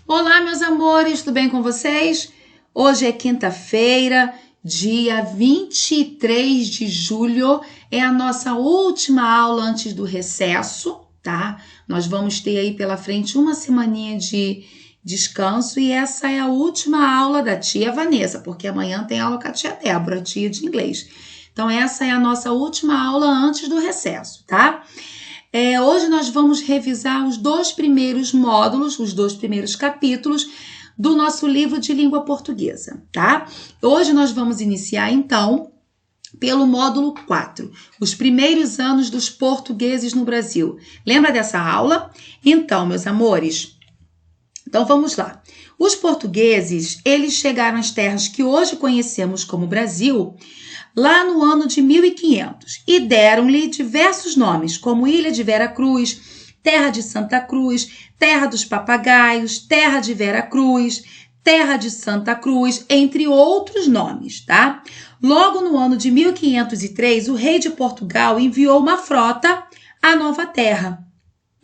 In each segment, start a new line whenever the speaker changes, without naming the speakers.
Olá, meus amores, tudo bem com vocês? Hoje é quinta-feira, dia 23 de julho, é a nossa última aula antes do recesso, tá? Nós vamos ter aí pela frente uma semaninha de descanso e essa é a última aula da tia Vanessa, porque amanhã tem aula com a tia Débora, tia de inglês. Então, essa é a nossa última aula antes do recesso, tá? Hoje nós vamos revisar os 2 primeiros módulos, os 2 primeiros capítulos do nosso livro de língua portuguesa, tá? Hoje nós vamos iniciar, então, pelo módulo 4, os primeiros anos dos portugueses no Brasil. Lembra dessa aula? Então, meus amores, então vamos lá. Os portugueses, eles chegaram às terras que hoje conhecemos como Brasil, lá no ano de 1500, e deram-lhe diversos nomes, como Ilha de Vera Cruz, Terra de Santa Cruz, Terra dos Papagaios, Terra de Vera Cruz, Terra de Santa Cruz, entre outros nomes, tá? Logo no ano de 1503, o rei de Portugal enviou uma frota à nova terra.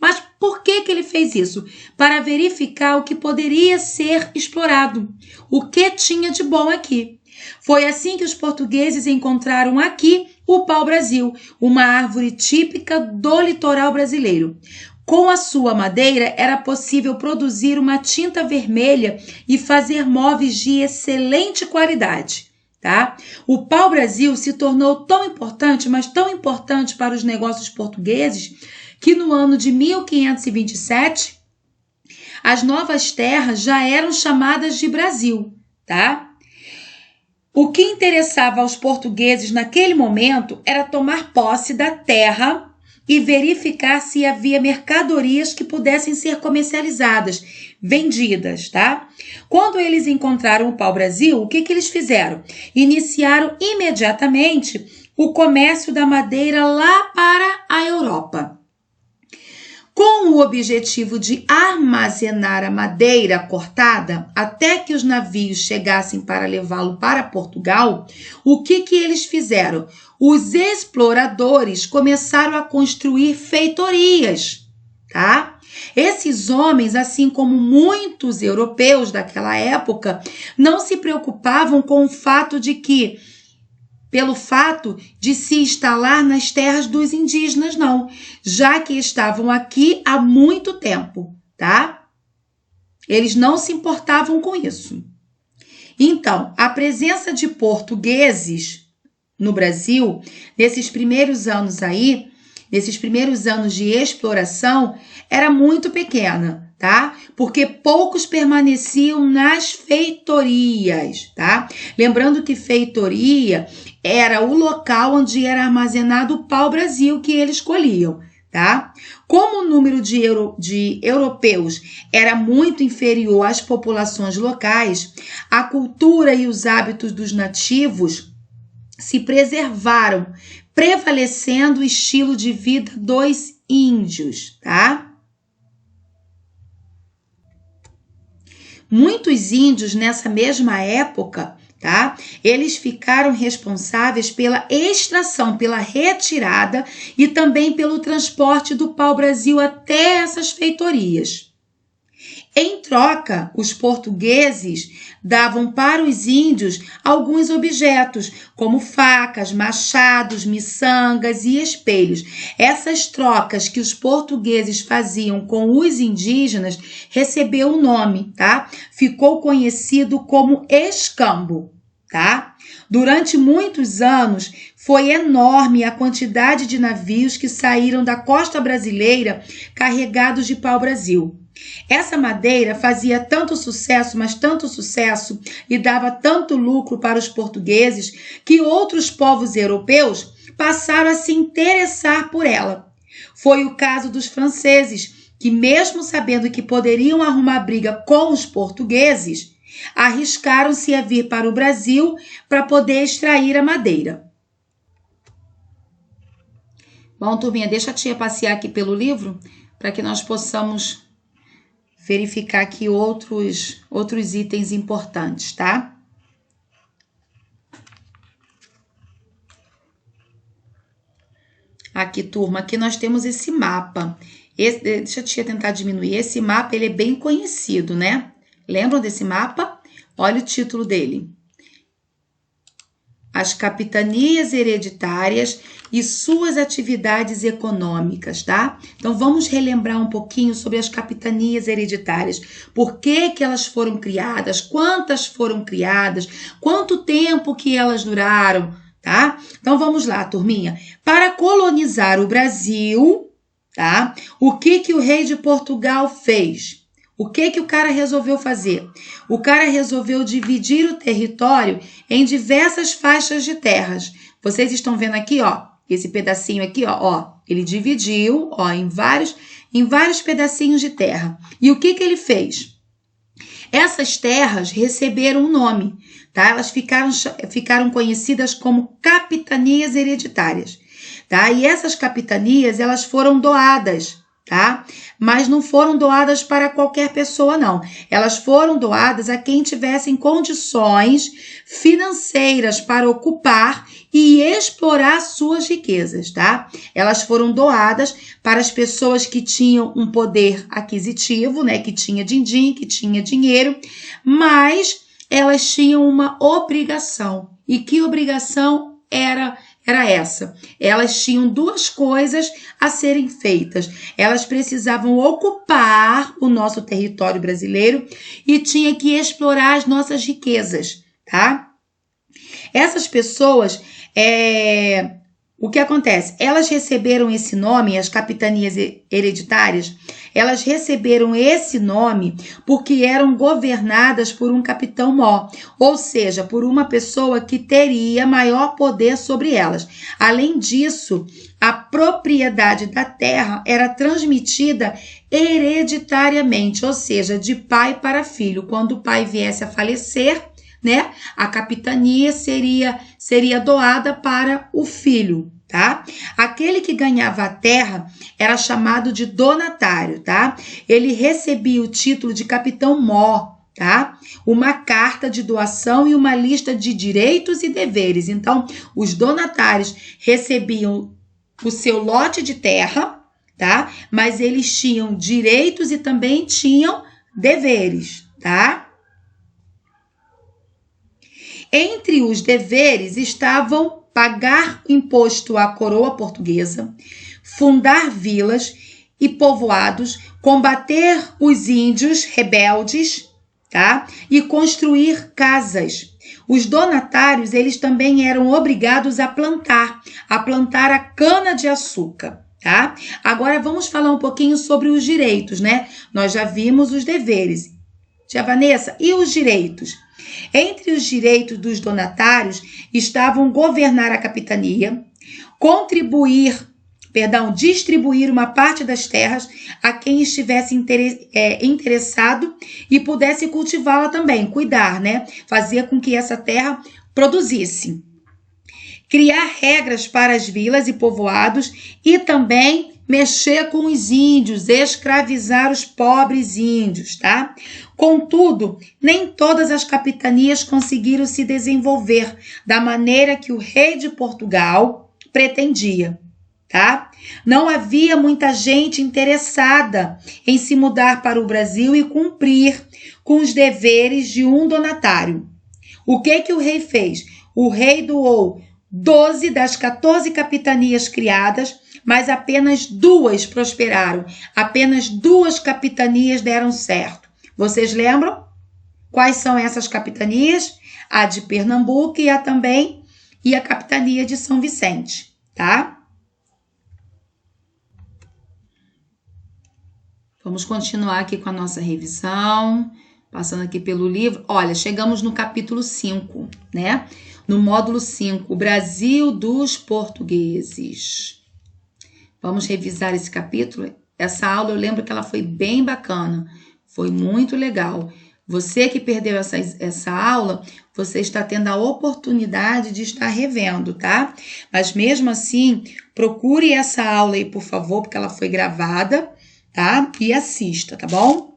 Mas por que ele fez isso? Para verificar o que poderia ser explorado, o que tinha de bom aqui. Foi assim que os portugueses encontraram aqui o pau-brasil, uma árvore típica do litoral brasileiro. Com a sua madeira, era possível produzir uma tinta vermelha e fazer móveis de excelente qualidade, tá? O pau-brasil se tornou tão importante, mas tão importante para os negócios portugueses, que no ano de 1527, as novas terras já eram chamadas de Brasil, tá? O que interessava aos portugueses naquele momento era tomar posse da terra e verificar se havia mercadorias que pudessem ser comercializadas, vendidas, tá? Quando eles encontraram o pau-brasil, o que eles fizeram? Iniciaram imediatamente o comércio da madeira lá para a Europa. Com o objetivo de armazenar a madeira cortada até que os navios chegassem para levá-lo para Portugal, o que eles fizeram? Os exploradores começaram a construir feitorias, tá? Esses homens, assim como muitos europeus daquela época, não se preocupavam com o fato de que pelo fato de se instalar nas terras dos indígenas, não, já que estavam aqui há muito tempo, tá? Eles não se importavam com isso. Então, a presença de portugueses no Brasil, nesses primeiros anos aí, nesses primeiros anos de exploração, era muito pequena, tá? Porque poucos permaneciam nas feitorias, tá? Lembrando que feitoria era o local onde era armazenado o pau-brasil que eles colhiam, tá? Como o número de europeus era muito inferior às populações locais, a cultura e os hábitos dos nativos se preservaram, prevalecendo o estilo de vida dos índios, tá? Muitos índios nessa mesma época, tá? Eles ficaram responsáveis pela extração, pela retirada e também pelo transporte do pau-brasil até essas feitorias. Em troca, os portugueses davam para os índios alguns objetos, como facas, machados, miçangas e espelhos. Essas trocas que os portugueses faziam com os indígenas recebeu um nome, tá? Ficou conhecido como escambo, tá? Durante muitos anos, foi enorme a quantidade de navios que saíram da costa brasileira carregados de pau-brasil. Essa madeira fazia tanto sucesso, mas tanto sucesso, e dava tanto lucro para os portugueses, que outros povos europeus passaram a se interessar por ela. Foi o caso dos franceses, que mesmo sabendo que poderiam arrumar briga com os portugueses, arriscaram-se a vir para o Brasil para poder extrair a madeira. Bom, turminha, deixa a tia passear aqui pelo livro, para que nós possamos verificar aqui outros itens importantes, tá? Aqui, turma, aqui nós temos esse mapa. Deixa a tia tentar diminuir. Esse mapa, ele é bem conhecido, né? Lembram desse mapa? Olha o título dele. As capitanias hereditárias e suas atividades econômicas, tá? Então, vamos relembrar um pouquinho sobre as capitanias hereditárias. Por que que elas foram criadas? Quantas foram criadas? Quanto tempo que elas duraram, tá? Então, vamos lá, turminha. Para colonizar o Brasil, tá? O que que o rei de Portugal fez? O que que o cara resolveu fazer? O cara resolveu dividir o território em diversas faixas de terras. Vocês estão vendo aqui, ó, esse pedacinho aqui, ó, ele dividiu, ó, em vários pedacinhos de terra. E o que que ele fez? Essas terras receberam um nome, tá? Elas ficaram conhecidas como capitanias hereditárias, tá? E essas capitanias, elas foram doadas, tá? Mas não foram doadas para qualquer pessoa, não. Elas foram doadas a quem tivessem condições financeiras para ocupar e explorar suas riquezas, tá? Elas foram doadas para as pessoas que tinham um poder aquisitivo, né? Que tinha din-din, que tinha dinheiro, mas elas tinham uma obrigação. E que obrigação era essa? Elas tinham duas coisas a serem feitas. Elas precisavam ocupar o nosso território brasileiro e tinha que explorar as nossas riquezas, tá? Essas pessoas, o que acontece? Elas receberam esse nome, as capitanias hereditárias, elas receberam esse nome porque eram governadas por um capitão-mor, ou seja, por uma pessoa que teria maior poder sobre elas. Além disso, a propriedade da terra era transmitida hereditariamente, ou seja, de pai para filho. Quando o pai viesse a falecer, né, a capitania seria doada para o filho, tá? Aquele que ganhava a terra era chamado de donatário, tá? Ele recebia o título de capitão-mor, tá? Uma carta de doação e uma lista de direitos e deveres. Então, os donatários recebiam o seu lote de terra, tá? Mas eles tinham direitos e também tinham deveres, tá? Entre os deveres estavam pagar imposto à coroa portuguesa, fundar vilas e povoados, combater os índios rebeldes, tá? E construir casas. Os donatários, eles também eram obrigados a plantar a cana-de-açúcar, tá? Agora vamos falar um pouquinho sobre os direitos, né? Nós já vimos os deveres. Tia Vanessa, e os direitos? Entre os direitos dos donatários estavam governar a capitania, distribuir uma parte das terras a quem estivesse interessado e pudesse cultivá-la também, cuidar, né? Fazer com que essa terra produzisse. Criar regras para as vilas e povoados e também mexer com os índios, escravizar os pobres índios, tá? Contudo, nem todas as capitanias conseguiram se desenvolver da maneira que o rei de Portugal pretendia, tá? Não havia muita gente interessada em se mudar para o Brasil e cumprir com os deveres de um donatário. O que o rei fez? O rei doou 12 das 14 capitanias criadas, mas apenas 2 prosperaram. Apenas 2 capitanias deram certo. Vocês lembram? Quais são essas capitanias? A de Pernambuco e a capitania de São Vicente, tá? Vamos continuar aqui com a nossa revisão, passando aqui pelo livro. Olha, chegamos no capítulo 5, né? No módulo 5, o Brasil dos Portugueses. Vamos revisar esse capítulo? Essa aula eu lembro que ela foi bem bacana, foi muito legal. Você que perdeu essa aula, você está tendo a oportunidade de estar revendo, tá? Mas mesmo assim, procure essa aula aí, por favor, porque ela foi gravada, tá? E assista, tá bom?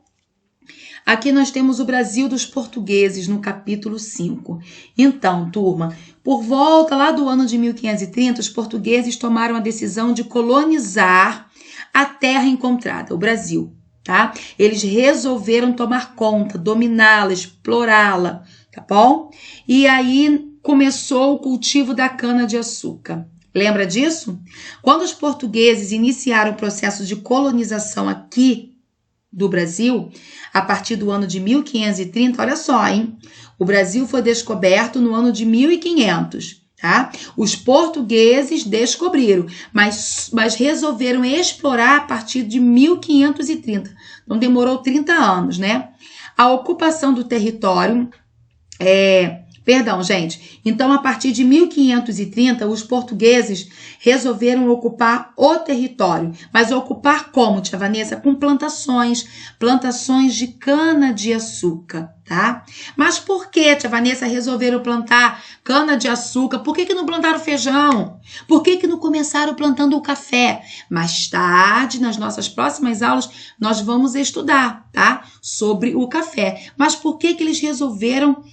Aqui nós temos o Brasil dos Portugueses, no capítulo 5. Então, turma, por volta lá do ano de 1530, os portugueses tomaram a decisão de colonizar a terra encontrada, o Brasil, tá? Eles resolveram tomar conta, dominá-la, explorá-la, tá bom? E aí começou o cultivo da cana-de-açúcar. Lembra disso? Quando os portugueses iniciaram o processo de colonização aqui do Brasil, a partir do ano de 1530, olha só, hein? O Brasil foi descoberto no ano de 1500, tá? Os portugueses descobriram, mas resolveram explorar a partir de 1530. Então demorou 30 anos, né? A ocupação do território Perdão, gente. Então, a partir de 1530, os portugueses resolveram ocupar o território. Mas ocupar como, tia Vanessa? Com plantações de cana-de-açúcar, tá? Mas por que, tia Vanessa, resolveram plantar cana-de-açúcar? Por que não plantaram feijão? Por que não começaram plantando o café? Mais tarde, nas nossas próximas aulas, nós vamos estudar, tá? Sobre o café. Mas por que eles resolveram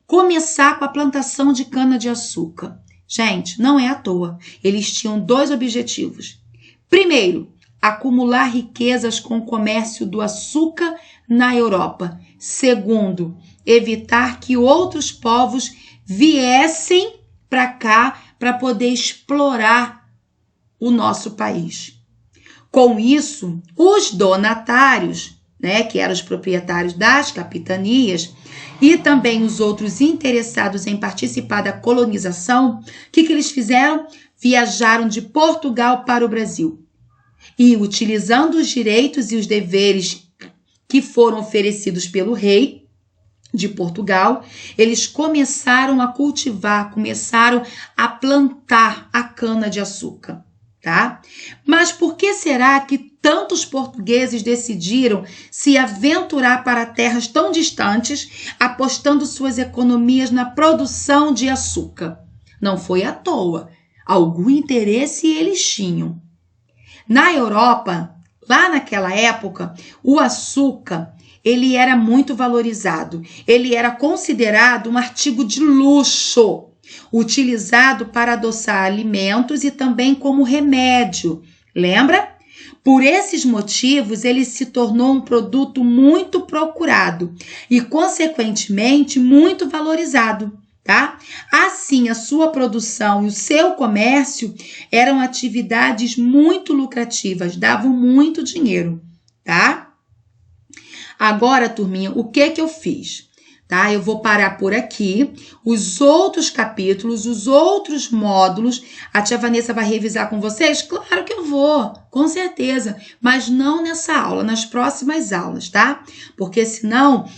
começar com a plantação de cana-de-açúcar? Gente, não é à toa. Eles tinham 2 objetivos. Primeiro, acumular riquezas com o comércio do açúcar na Europa. Segundo, evitar que outros povos viessem para cá para poder explorar o nosso país. Com isso, os donatários, né, que eram os proprietários das capitanias, e também os outros interessados em participar da colonização, o que eles fizeram? Viajaram de Portugal para o Brasil. E, utilizando os direitos e os deveres que foram oferecidos pelo rei de Portugal, eles começaram a cultivar, começaram a plantar a cana-de-açúcar, tá? Mas por que será que tantos portugueses decidiram se aventurar para terras tão distantes, apostando suas economias na produção de açúcar? Não foi à toa. Algum interesse eles tinham. Na Europa, lá naquela época, o açúcar, ele era muito valorizado. Ele era considerado um artigo de luxo, utilizado para adoçar alimentos e também como remédio. Lembra? Por esses motivos, ele se tornou um produto muito procurado e, consequentemente, muito valorizado, tá? Assim, a sua produção e o seu comércio eram atividades muito lucrativas, davam muito dinheiro, tá? Agora, turminha, o que eu fiz? Tá? Eu vou parar por aqui. Os outros capítulos, os outros módulos, a tia Vanessa vai revisar com vocês? Claro que eu vou, com certeza. Mas não nessa aula, nas próximas aulas, tá? Porque senão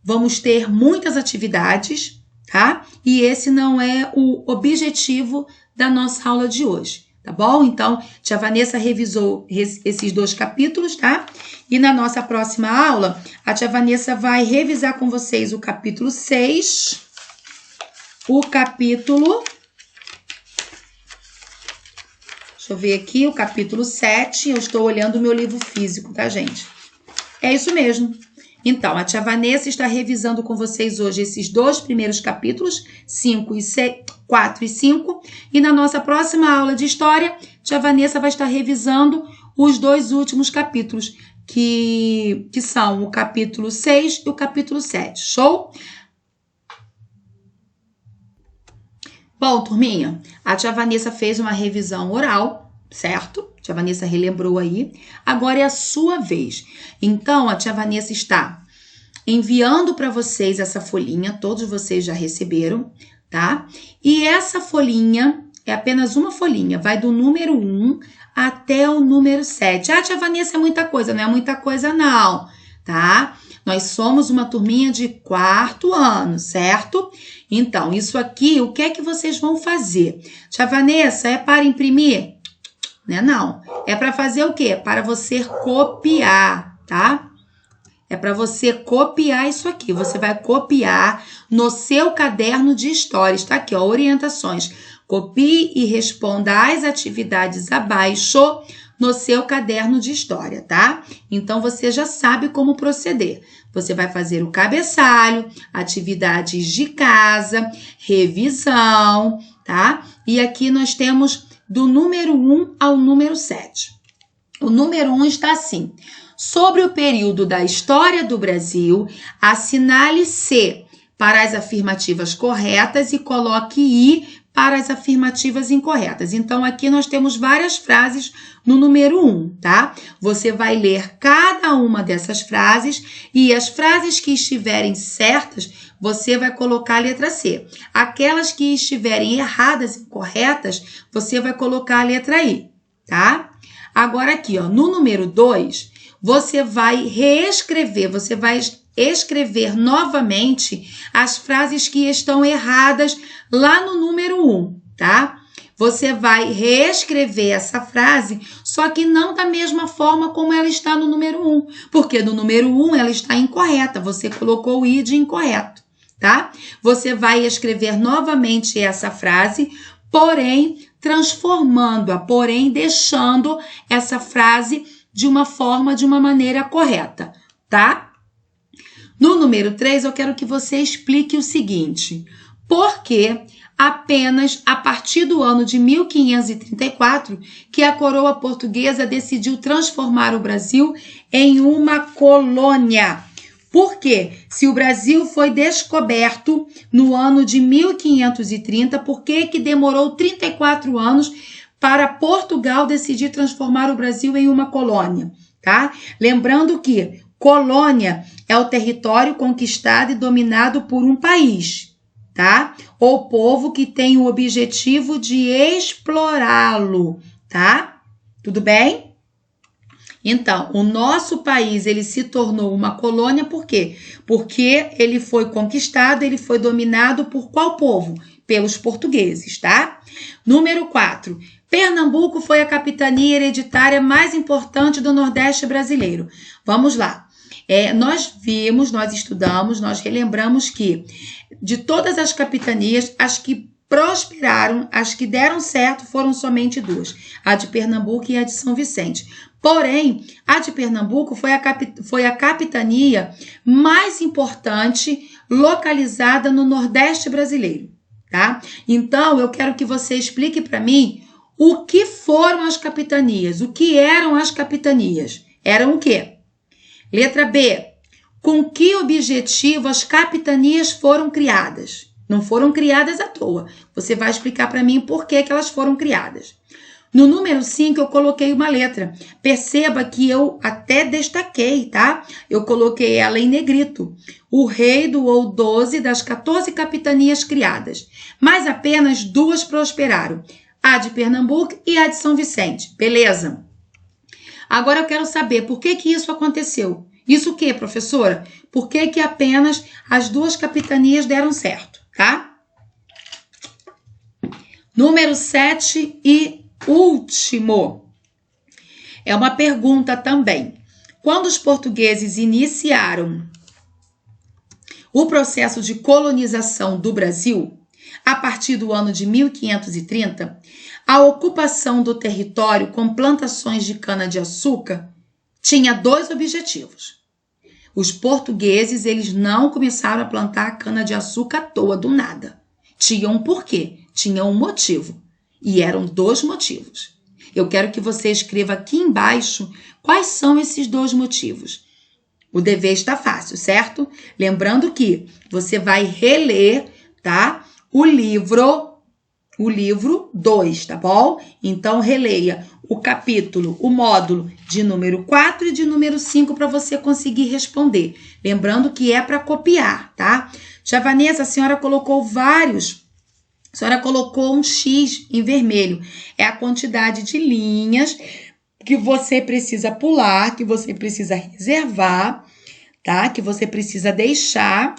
vamos ter muitas atividades, tá? E esse não é o objetivo da nossa aula de hoje, tá bom? Então, tia Vanessa revisou esses 2 capítulos, tá? E na nossa próxima aula, a tia Vanessa vai revisar com vocês o capítulo 6, o capítulo... Deixa eu ver aqui, o capítulo 7. Eu estou olhando o meu livro físico, tá, gente? É isso mesmo. Então, a tia Vanessa está revisando com vocês hoje esses 2 primeiros capítulos, 4 e 5. E na nossa próxima aula de história, a tia Vanessa vai estar revisando os 2 últimos capítulos, que são o capítulo 6 e o capítulo 7. Show? Bom, turminha, a tia Vanessa fez uma revisão oral, certo? A tia Vanessa relembrou aí. Agora é a sua vez. Então, a tia Vanessa está enviando para vocês essa folhinha, todos vocês já receberam, tá? E essa folhinha é apenas uma folhinha, vai do número 1 até o número 7. Ah, tia Vanessa, é muita coisa. Não é muita coisa, não, tá? Nós somos uma turminha de 4º ano, certo? Então, isso aqui, o que é que vocês vão fazer? Tia Vanessa, é para imprimir? Né? Não. É para fazer o quê? Para você copiar, tá? É para você copiar isso aqui. Você vai copiar no seu caderno de história. Está aqui, ó, orientações. Copie e responda às atividades abaixo no seu caderno de história, tá? Então, você já sabe como proceder. Você vai fazer o cabeçalho, atividades de casa, revisão, tá? E aqui nós temos do número 1 ao número 7. O número 1 está assim. Sobre o período da história do Brasil, assinale C para as afirmativas corretas e coloque I para as afirmativas incorretas. Então, aqui nós temos várias frases no número 1, tá? Você vai ler cada uma dessas frases e as frases que estiverem certas, você vai colocar a letra C. Aquelas que estiverem erradas, incorretas, você vai colocar a letra I, tá? Agora aqui, ó, no número 2, você vai reescrever, você vai escrever novamente as frases que estão erradas lá no número 1, tá? Você vai reescrever essa frase, só que não da mesma forma como ela está no número 1, porque no número 1 ela está incorreta, você colocou o I de incorreto, tá? Você vai escrever novamente essa frase, porém transformando-a, porém deixando essa frase de uma maneira correta, tá? No número 3, eu quero que você explique o seguinte: por que apenas a partir do ano de 1534 que a coroa portuguesa decidiu transformar o Brasil em uma colônia? Por quê? Se o Brasil foi descoberto no ano de 1530, por que demorou 34 anos para Portugal decidir transformar o Brasil em uma colônia, tá? Lembrando que colônia é o território conquistado e dominado por um país, tá? Ou povo que tem o objetivo de explorá-lo, tá? Tudo bem? Então, o nosso país, ele se tornou uma colônia por quê? Porque ele foi conquistado, ele foi dominado por qual povo? Pelos portugueses, tá? Número 4. Pernambuco foi a capitania hereditária mais importante do Nordeste brasileiro. Vamos lá. Nós vimos, nós estudamos, nós relembramos que de todas as capitanias, as que prosperaram, as que deram certo foram somente duas, a de Pernambuco e a de São Vicente. Porém, a de Pernambuco foi a capitania mais importante localizada no Nordeste brasileiro, tá? Então, eu quero que você explique para mim o que foram as capitanias, o que eram as capitanias. Eram o quê? Letra B. Com que objetivo as capitanias foram criadas? Não foram criadas à toa. Você vai explicar para mim por que elas foram criadas. No número 5, eu coloquei uma letra. Perceba que eu até destaquei, tá? Eu coloquei ela em negrito. O rei doou 12 das 14 capitanias criadas, mas apenas duas prosperaram. A de Pernambuco e a de São Vicente. Beleza? Agora eu quero saber por que isso aconteceu. Isso o quê, professora? Por que apenas as duas capitanias deram certo, tá? Número 7 e último. É uma pergunta também. Quando os portugueses iniciaram o processo de colonização do Brasil, a partir do ano de 1530, a ocupação do território com plantações de cana-de-açúcar tinha dois objetivos. Os portugueses, eles não começaram a plantar cana-de-açúcar à toa, do nada. Tinha um porquê, tinha um motivo. E eram dois motivos. Eu quero que você escreva aqui embaixo quais são esses dois motivos. O dever está fácil, certo? Lembrando que você vai reler, tá? O livro 2, tá bom? Então, releia o capítulo, o módulo de número 4 e de número 5 para você conseguir responder. Lembrando que é para copiar, tá? Tia Vanessa, a senhora colocou vários. A senhora colocou um X em vermelho. É a quantidade de linhas que você precisa pular, que você precisa reservar, tá? Que você precisa deixar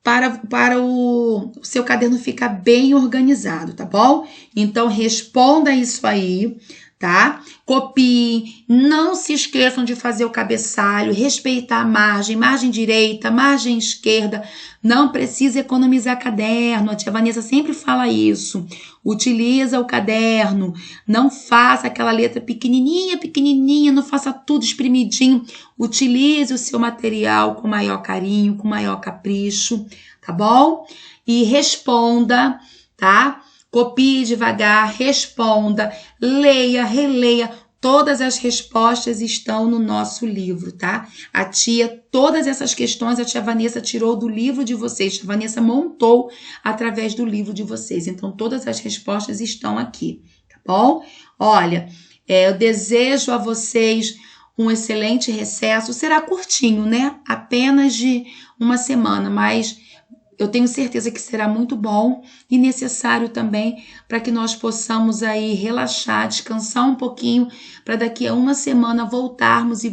para o seu caderno ficar bem organizado, tá bom? Então, responda isso aí, tá? Copiem, não se esqueçam de fazer o cabeçalho, respeitar a margem direita, margem esquerda, não precisa economizar caderno, a tia Vanessa sempre fala isso, utiliza o caderno, não faça aquela letra pequenininha, não faça tudo espremidinho, utilize o seu material com maior carinho, com maior capricho, tá bom? E responda, tá? Copie devagar, responda, leia, releia Todas as respostas estão no nosso livro, tá? Todas essas questões a tia Vanessa tirou do livro de vocês. A tia Vanessa montou através do livro de vocês. Então, todas as respostas estão aqui, tá bom? Olha, eu desejo a vocês um excelente recesso. Será curtinho, né? Apenas de uma semana, mas eu tenho certeza que será muito bom e necessário também para que nós possamos aí relaxar, descansar um pouquinho, para daqui a uma semana voltarmos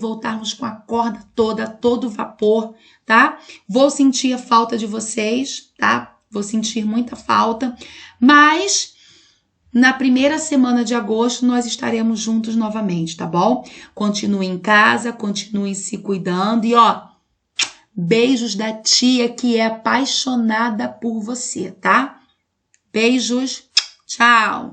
com a corda toda, todo vapor, tá? Vou sentir a falta de vocês, tá? Vou sentir muita falta, mas na primeira semana de agosto nós estaremos juntos novamente, tá bom? Continue em casa, continue se cuidando e ó, beijos da tia que é apaixonada por você, tá? Beijos, tchau!